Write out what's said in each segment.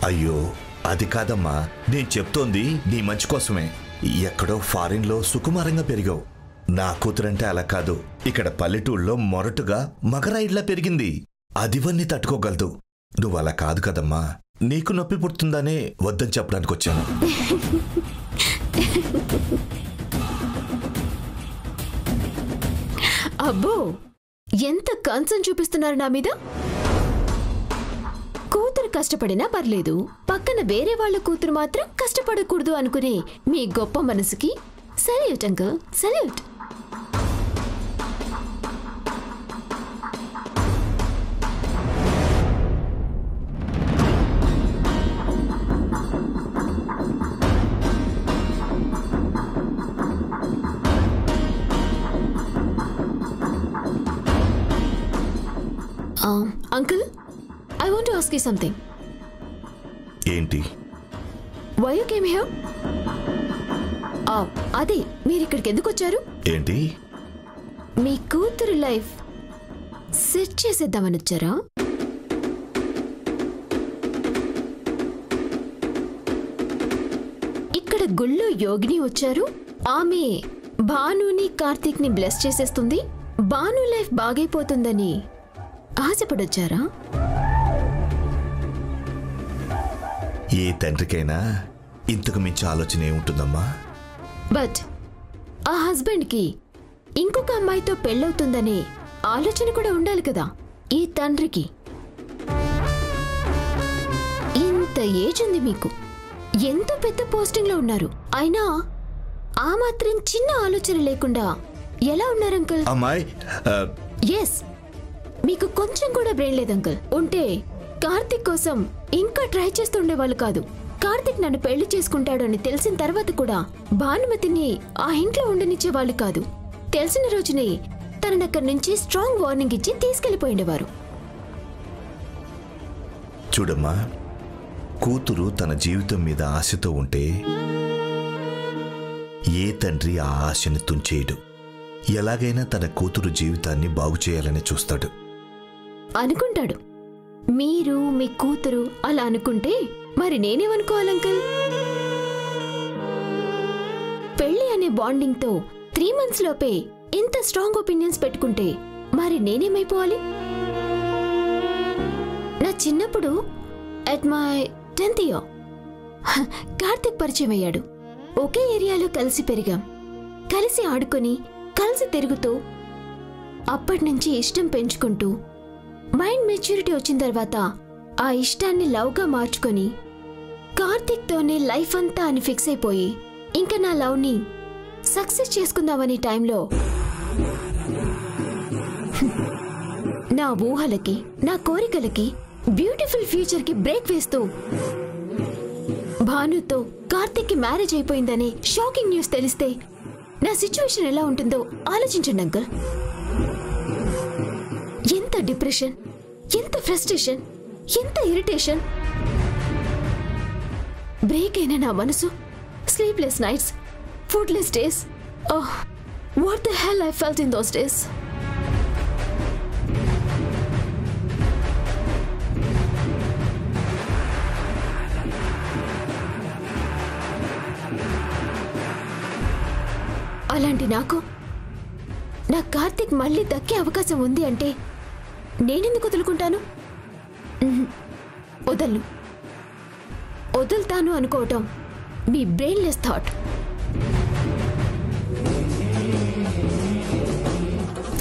అయ్యో అది కాదమ్మా, నేను చెప్తోంది నీ మంచి కోసమే. ఎక్కడో ఫారిన్లో సుకుమారంగా పెరిగావు. నా కూతురంటే అలా కాదు, ఇక్కడ పల్లెటూళ్ళలో మొరటుగా మగరాయిడ్లా పెరిగింది. అదివన్నీ తట్టుకోగలదు. నువ్వు అలా కాదు కదమ్మా. నీకు నొప్పి పుడుతుందనే వద్దని చెప్పడానికి వచ్చాను. అబ్బో, ఎంత కన్సర్న్ చూపిస్తున్నారు నా మీద. కూతురు కష్టపడినా పర్లేదు, పక్కన వేరే వాళ్ళ కూతురు మాత్రం కష్టపడకూడదు అనుకునే మీ గొప్ప మనసుకి salute uncle, salute. Uncle, I want to ask you something. ఏంటి? Why you came here? అదే మీరు ఇక్కడికి ఎందుకు వచ్చారు? ఏంటి? మీ కూతురు లైఫ్ సెట్ చేసేద్దామని వచ్చారా? ఇక్కడ గుళ్ళో యోగిని వచ్చారు. ఆమె భానుని కార్తీక్ని బ్లెస్ చేసేస్తుంది, భాను లైఫ్ బాగైపోతుందని ఆశపడొచ్చారా? ఏ తండ్రికైనా ఇంతకు మించి ఆలోచన ఏముంటుందమ్మా? బట్ ఆ హస్బెండ్కి ఇంకొక అమ్మాయితో పెళ్ళవుతుందనే ఆలోచన కూడా ఉండాలి కదా ఈ తండ్రికి. ఇంత ఏజ్ ఉంది మీకు, ఎంత పెద్ద పోస్టింగ్లో ఉన్నారు, అయినా ఆ మాత్రం చిన్న ఆలోచన లేకుండా ఎలా ఉన్నారు అంకుల్? అమ్మాయి, ఎస్, మీకు కొంచెం కూడా బ్రెయిన్ లేదు అంకుల్. ఉంటే కార్తిక్ కోసం ఇంకా ట్రై చేస్తుండేవాళ్ళు కాదు. కార్తిక్ నన్ను పెళ్లి చేసుకుంటాడు అని తెలిసిన తర్వాత కూడా భానుమతిని ఆ ఇంట్లో ఉండనిచ్చేవాళ్ళు కాదు. తెలిసిన రోజునే తననక్కడి నుంచి స్ట్రాంగ్ వార్నింగ్ ఇచ్చి తీసుకెళ్లిపోయిండేవారు. చూడమ్మా, కూతురు తన జీవితం మీద ఆశతో ఉంటే ఏ తండ్రి ఆ ఆశని తుంచేయడు. ఎలాగైనా తన కూతురు జీవితాన్ని బాగు చేయాలని చూస్తాడు. అనుకుంటాడు. మీరు మీ కూతురు అలా అనుకుంటే మరి నేనేమనుకోవాలంకల్? పెళ్లి అనే బాండింగ్ తో 3 months లోపే ఇంత స్ట్రాంగ్ ఒపీనియన్స్ పెట్టుకుంటే మరి నేనేమైపోవాలి? నా చిన్నప్పుడు at my 10th year Karthik పరిచయం అయ్యాడు. ఒకే ఏరియాలో కలిసి పెరిగాం, కలిసి ఆడుకొని కలిసి తిరుగుతూ అప్పటి నుంచి ఇష్టం పెంచుకుంటూ మైండ్ మెచ్యూరిటీ వచ్చిన తర్వాత ఆ ఇష్టాన్ని లవ్గా మార్చుకొని కార్తిక్తోనే లైఫ్ అంతా అని ఫిక్స్ అయిపోయి ఇంకా నా లవ్ని సక్సెస్ చేసుకుందామనే టైంలో నా ఊహలకి, నా కోరికలకి, బ్యూటిఫుల్ ఫ్యూచర్కి బ్రేక్ వేస్తూ భానుతో కార్తిక్కి మ్యారేజ్ అయిపోయిందనే షాకింగ్ న్యూస్ తెలిస్తే నా సిచ్యువేషన్ ఎలా ఉంటుందో ఆలోచించండి అంకుల్. ఎంత డిప్రెషన్, ఎంత ఫ్రస్ట్రేషన్, ఎంత ఇరిటేషన్. బ్రేక్ అయిన నా మనసు, sleepless nights, foodless days. Oh, what the hell I felt in those days. అలాంటి నాకు నా కార్తిక్ మళ్ళీ దక్కే అవకాశం ఉంది అంటే నేనెందుకు వదులుకుంటాను? వదులుతాను అనుకోవటం మీ బ్రెయిన్లెస్ థాట్.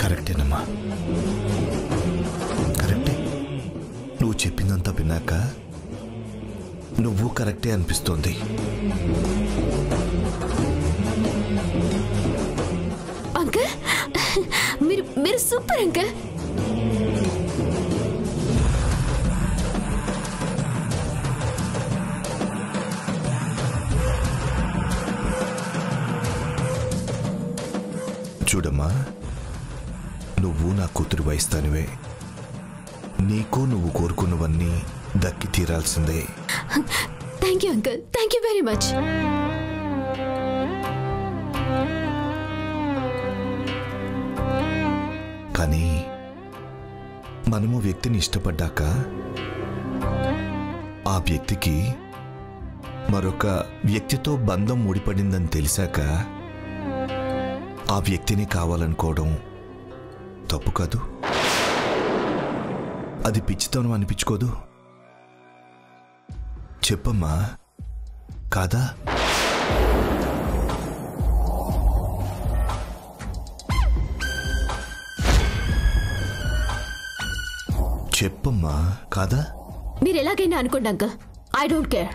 కరెక్టేనమ్మా, కరెక్టే. నువ్వు చెప్పిందంతా విన్నాక నువ్వు కరెక్టే అనిపిస్తోంది. అంకుల్, మీరు సూపర్ అంకుల్. చూడమ్మా, నువ్వు నా కూతురు వయస్తానివే. నీకు నువ్వు కోరుకున్నవన్నీ దక్కి తీరాల్సిందే. Thank you uncle, thank you very much. కానీ మనము వ్యక్తిని ఇష్టపడ్డాక ఆ ఆ వ్యక్తికి మరొక వ్యక్తితో బంధం ముడిపడిందని తెలిసాక ఆ వ్యక్తిని కావాలనుకోవడం తప్పు కాదు? అది పిచ్చితనం అనిపించుకోదు? చెప్పమ్మా, కాదా? చెప్పమ్మా, కాదా? మీరు ఎలాగైనా అనుకోండి అంకల్, ఐ డోంట్ కేర్.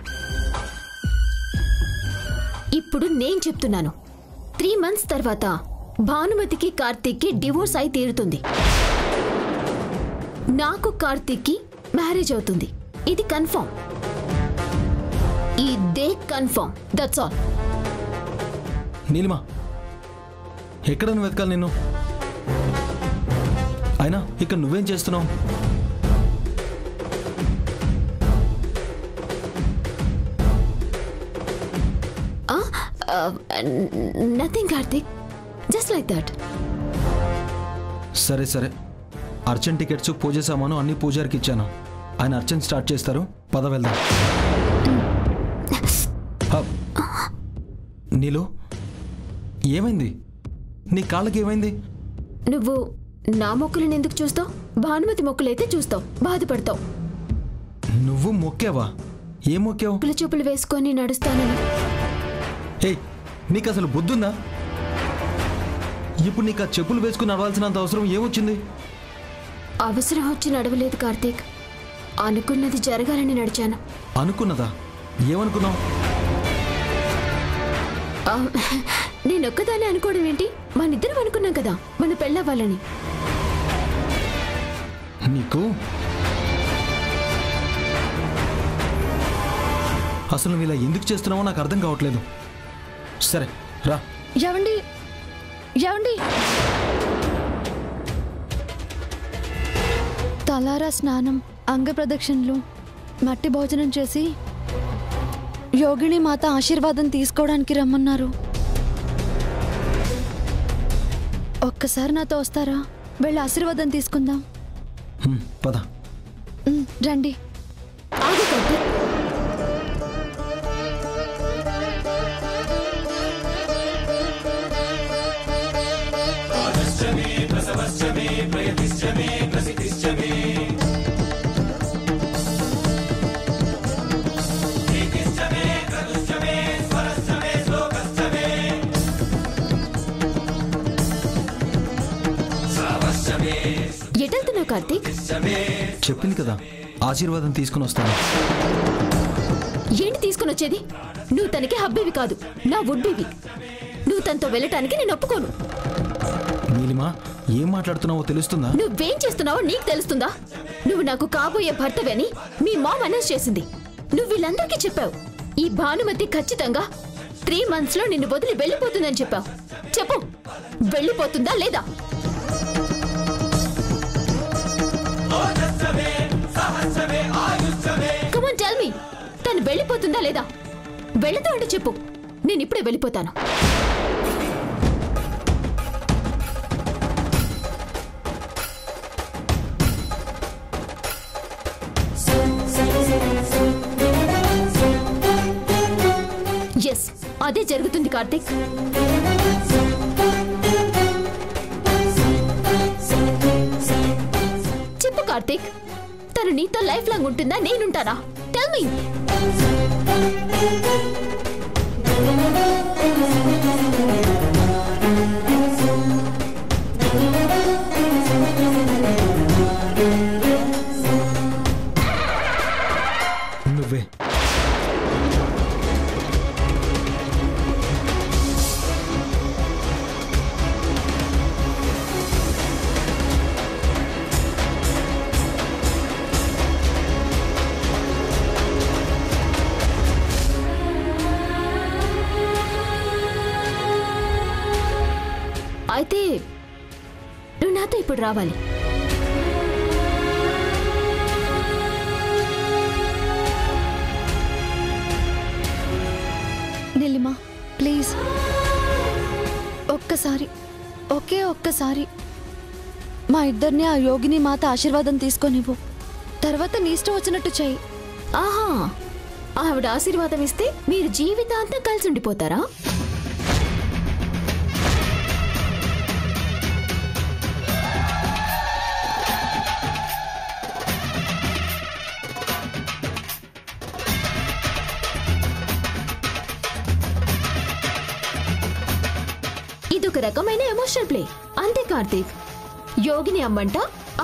ఇప్పుడు నేను చెప్తున్నాను, 3 months తర్వాత భానుమతికి కార్తీక్కి డివోర్స్ అయి తీరుతుంది. నాకు కార్తీక్కి మ్యారేజ్ అవుతుంది. ఇది కన్ఫర్మ్. ఇదే కన్ఫర్మ్. That's all. నీలిమా, ఎక్కడ నువ్వు వెతకాలి నిన్ను? అయినా ఇక్కడ నువ్వేం చేస్తున్నావు? Nothing Karthik, just like that. సరే సరే, అర్చన్ టికెట్స్, పూజ సామాను అన్ని పూజారికి ఇచ్చాను. ఆయన అర్చన్ స్టార్ట్ చేస్తారు, పద వెళ్దాం. నీలు, ఏమైంది? నీ కాళ్ళకి ఏమైంది? నువ్వు నా మొక్కులను ఎందుకు చూస్తావు? భానుమతి మొక్కులైతే చూస్తావు, బాధపడతావు. నువ్వు మొక్కావా? ఏం మొక్కావు? పిల్ల చూపులు వేసుకొని నడుస్తానని. హే, నీకు అసలు బుద్ధుందా? ఇప్పుడు నీకు ఆ చెప్పులు వేసుకుని నడవాల్సినంత అవసరం ఏమొచ్చింది? అవసరం వచ్చి నడవలేదు కార్తీక్, అనుకున్నది జరగాలని నడిచాను. అనుకున్నదా? ఏమనుకున్నావు? నేనొక్కదాన్ని అనుకోవడం ఏంటి? మనిద్దరం అనుకున్నాం కదా మన పెళ్ళవ్వాలని. నీకు అసలు నువ్వు ఇలా ఎందుకు చేస్తున్నావో నాకు అర్థం కావట్లేదు. సరే రా. ఏవండి, ఏవండి, తలారా స్నానం, అంగ ప్రదక్షిణలు, మట్టి భోజనం చేసి యోగిని మాత ఆశీర్వాదం తీసుకోవడానికి రమ్మన్నారు. ఒక్కసారి నాతో వస్తారా? వెళ్ళి ఆశీర్వాదం తీసుకుందాం. పద. రండి. ఆగు కార్తీక్. ఎటెళ్తున్నావు కార్తీక్? చెప్పింది కదా, ఆశీర్వాదం తీసుకుని వస్తాను. ఏంటి తీసుకుని వచ్చేది? నువ్వు తనకి హబ్బీవి కాదు, నా వుడ్బీవి. నువ్వు తనతో వెళ్ళటానికి నేను ఒప్పుకోను. నీలిమా, ఏం మాట్లాడుతున్నావో తెలుస్తుందా? నువ్వేం చేస్తున్నావో నీకు తెలుస్తుందా? నువ్వు నాకు కాబోయే భర్తవని మీ మామ్ అనౌన్స్ చేసింది. నువ్వు వీళ్ళందరికీ చెప్పావు. ఈ భానుమతి ఖచ్చితంగా 3 months లో నిన్ను వదిలి వెళ్ళిపోతుందని చెప్పావు. చెప్పు, వెళ్ళిపోతుందా లేదా? Come on, tell me. తను వెళ్ళిపోతుందా లేదా? వెళుతూ అంటే చెప్పు, నేను ఇప్పుడే వెళ్ళిపోతాను. ఎస్, అదే జరుగుతుంది కార్తీక్. చెప్పు కార్తీక్, తను నీతో లైఫ్ లాంగ్ ఉంటుందా, నేనుంటానా? Tell me. నువ్వే. అయితే నువ్వు నాతో ఇప్పుడు రావాలి. నీలిమా, ప్లీజ్ ఒక్కసారి, ఒక్కసారి మా ఇద్దరిని ఆ యోగిని మాత ఆశీర్వాదం తీసుకొనివ్వు. తర్వాత నీ ఇష్టం వచ్చినట్టు చెయ్యి. ఆహా, ఆవిడ ఆశీర్వాదం ఇస్తే మీరు జీవితాంతం కలిసి ఉండిపోతారా? ఇదొక రకమైన ఎమోషనల్ ప్లే అంతే కార్తీక్. యోగిని అమ్మంట,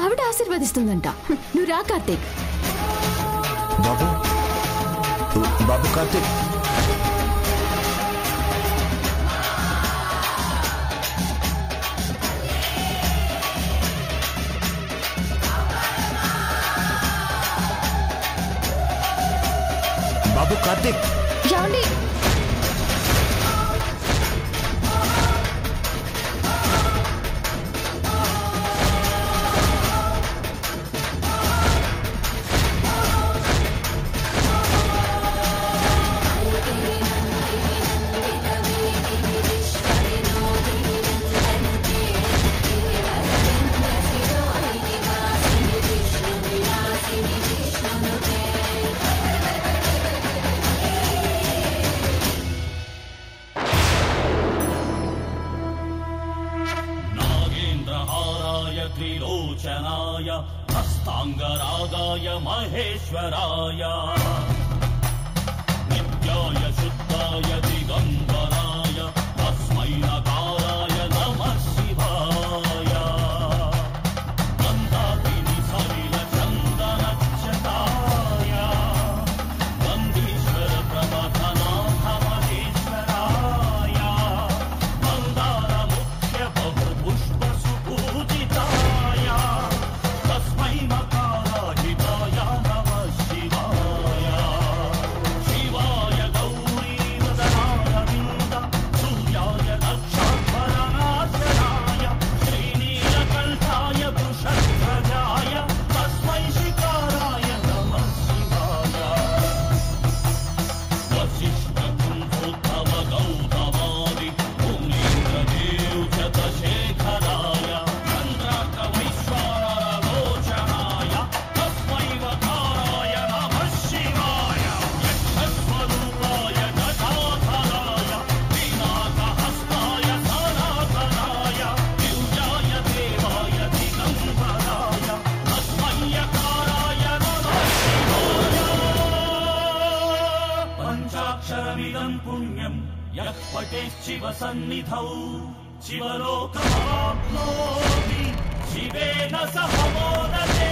ఆవిడ ఆశీర్వదిస్తుందంట. నువ్వు రా కార్తీక్. బాబు బాబు కార్తీక్, బాబు కార్తీక్. యాండి त्रिलोचनाय हस्तांगरागाय महेश्वराय नित्याय शुद्धाय दिगंबराय तस्मै नकाराय नमः शिवाय गन्धाकिनी सलिल चन्दनच्युताय गन्धीश्वर प्रमथनाथ महेश्वराय मन्दार मुख्य बहु पुष्प सुपूजिताय तस्मै मकाराजिताय नमः शिवाय शिवाय गौरी वदनारविन्द सूर्याय दक्षाध्वरनाशनाय श्रीनीलकण्ठाय वृषध्वजाय तस्मै शिकाराय नमः शिवाय वसिष्ठकुम्भोद्धव गौतमादि मुनीन्द्रदेव शतशेखराय चन्द्रार्कवैश्वानरगोचराय तस्मै वकाराय नमः शिवाय यक्षस्वरूपाय जटाधराय पिनाकहस्ताय सनातनाय दिव्याय देवाय दिगम्बराय तस्मै यकाराय नमः शिवाय पञ्चाक्षरमिदं पुण्यं यः पठेच्छिव सन्निधौ शिवलोकमाप्नोति शिवेन सह मोदते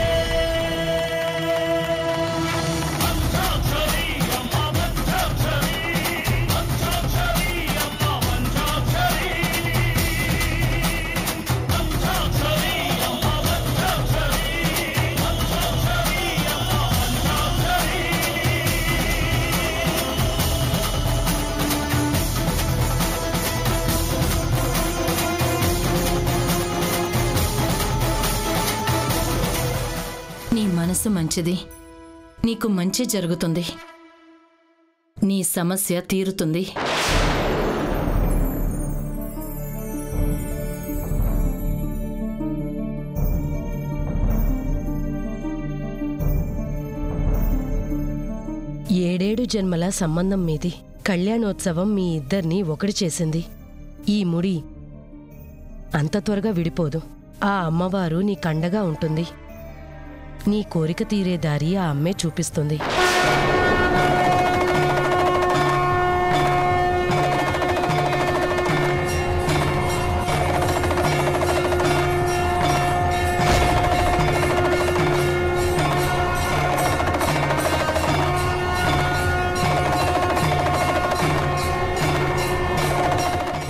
पञ्चाक्षरी अम्मा पञ्चाक्षरी पञ्चाक्षरी अम्मा पञ्चाक्षरी पञ्चाक्षरी अम्मा पञ्चाक्षरी पञ्चाक्षरी अम्मा पञ्चाक्षरी నీ మనసు మంచిది, నీకు మంచి జరుగుతుంది, నీ సమస్య తీరుతుంది. ఏడేడు జన్మల సంబంధం మీది. కళ్యాణోత్సవం మీ ఇద్దరినీ ఒకటి చేసింది. ఈ ముడి అంత త్వరగా విడిపోదు. ఆ అమ్మవారు నీ కండగా ఉంటుంది. నీ కోరిక తీరే దారి ఆ అమ్మే చూపిస్తుంది.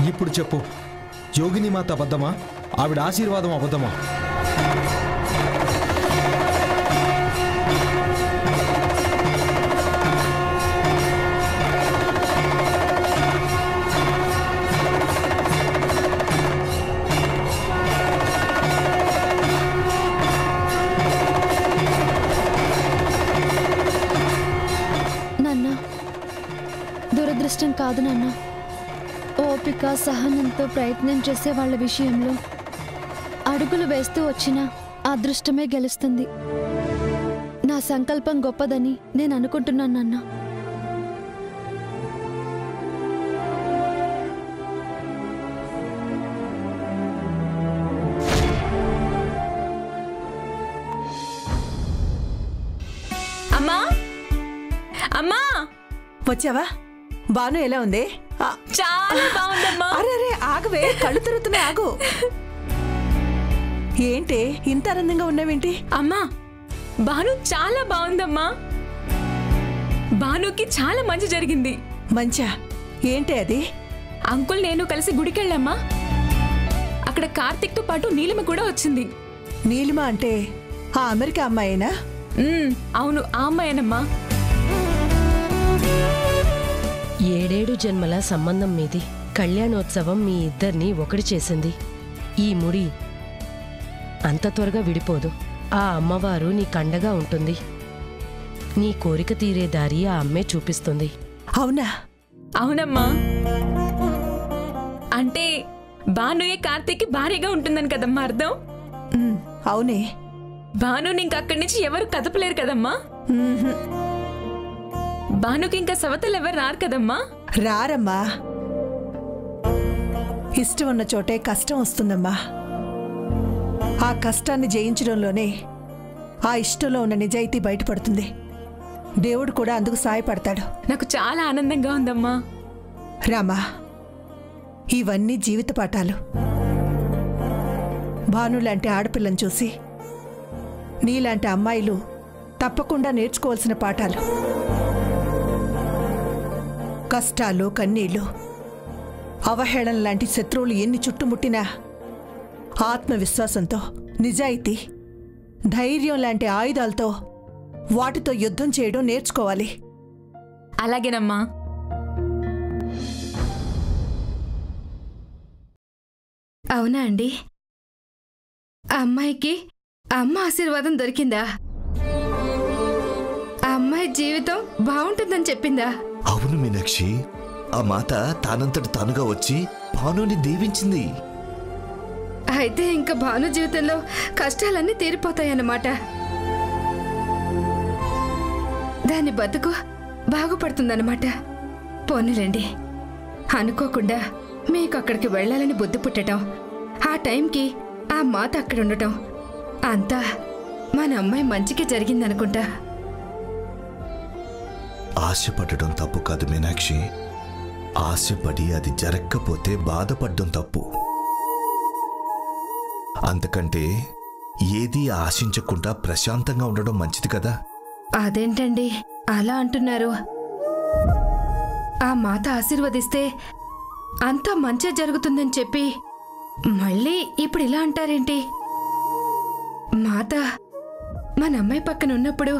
ఇప్పుడు చెప్పు, యోగిని మాత అబద్ధమా? ఆవిడ ఆశీర్వాదం అబద్ధమా? నాన్న, దురదృష్టం కాదు నాన్న. ఓపిక సహనంతో ప్రయత్నం చేసే వాళ్ళ విషయంలో అడుగులు వేస్తూ వచ్చిన అదృష్టమే గెలుస్తుంది. నా సంకల్పం గొప్పదని నేను అనుకుంటున్నాను నాన్న. అమ్మా అమ్మా వచ్చావా? బాను ఎలా ఉంది? చాలా బాగుందమ్మా. అరే ఆగవే, కళ్ళు తిరుగుతున్నాయి, ఆగు. ఏంటి ఇంత ఆనందంగా ఉన్నావేంటి? అమ్మా బాను చాలా బాగుందమ్మా. బానుకి చాలా మంచి జరిగింది. మంచా? ఏంటి అది? అంకుల్ నేను కలిసి గుడికెళ్ళమ్మా. అక్కడ కార్తిక్ తో పాటు నీలిమ కూడా వచ్చింది. నీలిమ అంటే ఆ అమెరికా అమ్మాయేనా? అవును, ఆ అమ్మాయేనమ్మా. 7 జన్మల సంబంధం మీది. కళ్యాణోత్సవం మీ ఇద్దరిని ఒకటి చేసింది. ఈ ముడి అంత త్వరగా విడిపోదు. ఆ అమ్మవారు నీ కండగా ఉంటుంది. నీ కోరిక తీరే దారి ఆ అమ్మే చూపిస్తుంది. అవునా? అవునమ్మా. అంటే భానుయే కార్తీక్కి భారీగా ఉంటుందని కదమ్మా అర్థం. అవునే. భానుని ఇంక అక్కడి నుంచి ఎవరు కదపలేరు కదమ్మా. భానుకి ఇంకా సవతలు ఎవరు రారు కదమ్మా. రారమ్మా. ఇష్టం ఉన్న చోటే కష్టం వస్తుందమ్మా. ఆ కష్టాన్ని జయించడంలోనే ఆ ఇష్టంలో ఉన్న నిజాయితీ బయటపడుతుంది. దేవుడు కూడా అందుకు సాయపడతాడు. నాకు చాలా ఆనందంగా ఉందమ్మా. రామా, ఇవన్నీ జీవిత పాఠాలు. భాను లాంటి ఆడపిల్లని చూసి నీలాంటి అమ్మాయిలు తప్పకుండా నేర్చుకోవాల్సిన పాఠాలు. కష్టాలు, కన్నీళ్లు, అవహేళన లాంటి శత్రువులు ఎన్ని చుట్టుముట్టినా ఆత్మవిశ్వాసంతో, నిజాయితీ, ధైర్యం లాంటి ఆయుధాలతో వాటితో యుద్ధం చేయడం నేర్చుకోవాలి. అలాగేనమ్మా. అవునా అండి? ఆ అమ్మాయికి అమ్మ ఆశీర్వాదం దొరికిందా? ఆ అమ్మాయి జీవితం బాగుంటుందని చెప్పిందా? అవును మీనాక్షి, ఆ మాత తానంతట తానుగా వచ్చి భానుని దీవించింది. అయితే ఇంకా భాను జీవితంలో కష్టాలన్నీ తీరిపోతాయన్నమాట. దాని బతుకు బాగుపడుతుందన్నమాట. పోనీలేండి. అనుకోకుండా మీకు అక్కడికి వెళ్ళాలని బుద్ధి పుట్టడం, ఆ టైంకి ఆ మాత అక్కడ ఉండటం అంతా మన అమ్మాయి మంచికి జరిగిందనుకుంటా. ఆశపడడం తప్పు కాదు మీనాక్షి. ఆశపడి అది జరగకపోతే బాధపడడం తప్పు. అంతకంటే ఏదీ ఆశించకుండా ప్రశాంతంగా ఉండడం మంచిది కదా. అదేంటండి అలా అంటున్నారు? ఆ మాత ఆశీర్వదిస్తే అంతా మంచి జరుగుతుందని చెప్పి మళ్ళీ ఇప్పుడు ఇలా అంటారేంటి? మాత మన అమ్మాయి పక్కన ఉన్నప్పుడు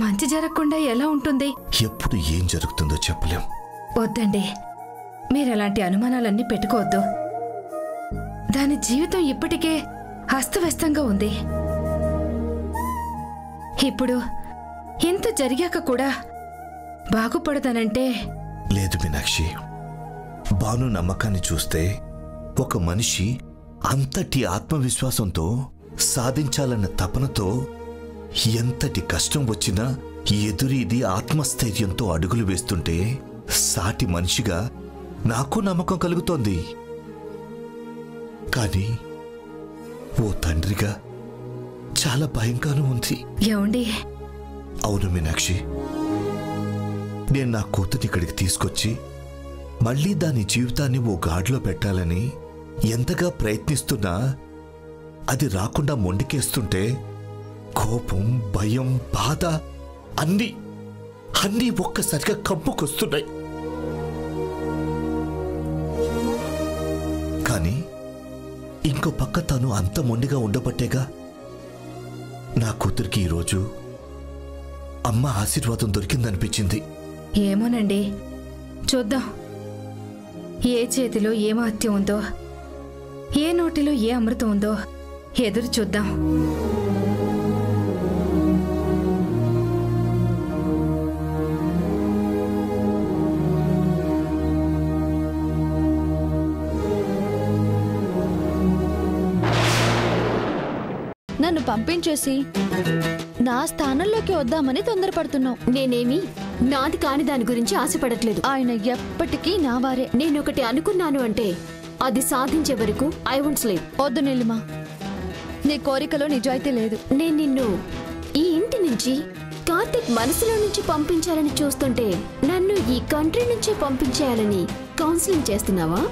మంచి జరగకుండా ఎలా ఉంటుంది? ఎప్పుడు ఏం జరుగుతుందో చెప్పలేం. వద్దండి, మీరు అలాంటి అనుమానాలన్నీ పెట్టుకోవద్దు. దాని జీవితం ఇప్పటికే అస్తవ్యస్తంగా ఉంది. ఇప్పుడు ఇంత జరిగాక కూడా బాగుపడతానంటే లేదు మీనాక్షి. భాను నమ్మకాన్ని చూస్తే ఒక మనిషి అంతటి ఆత్మవిశ్వాసంతో, సాధించాలన్న తపనతో ఎంతటి కష్టం వచ్చినా ఎదురీది ఆత్మస్థైర్యంతో అడుగులు వేస్తుంటే సాటి మనిషిగా నాకు నమ్మకం కలుగుతోంది. కానీ ఓ తండ్రిగా చాలా భయంగానూ ఉంది. ఏమండి? అవును మీనాక్షి, నేను నా కూతుర్ని ఇక్కడికి తీసుకొచ్చి మళ్ళీ దాని జీవితాన్ని ఓ గాడిలో పెట్టాలని ఎంతగా ప్రయత్నిస్తున్నా అది రాకుండా మొండికేస్తుంటే కోపం, భయం, బాధ అన్నీ ఒక్కసారిగా కంపుకొస్తున్నాయి. కానీ ఇంకో పక్క తను అంత మొండిగా ఉండబట్టేగా నా కూతురికి ఈరోజు అమ్మ ఆశీర్వాదం దొరికిందనిపించింది. ఏమోనండి, చూద్దాం. ఏ చేతిలో ఏ మహత్యం ఉందో, ఏ నోటిలో ఏ అమృతం ఉందో ఎదురు చూద్దాం. నన్ను పంపించేసి నా స్థానంలోకి వద్దామని తొందరపడుతున్నావు. నేనేమి నాది కాని దాని గురించి ఆశపడట్లేదు. ఆయన ఎప్పటికీ నా వారే. నేనొకటి అనుకున్నాను అంటే అది సాధించే వరకు ఐ వోంట్ స్లీప్. వద్దు నీలిమా, నీ కోరికలో నిజాయితీ లేదు. నేను నిన్ను ఈ ఇంటి నుంచి కార్తిక్ మనసులో నుంచి పంపించాలని చూస్తుంటే నన్ను ఈ కంట్రీ నుంచి పంపించేయాలని కౌన్సిలింగ్ చేస్తున్నావా?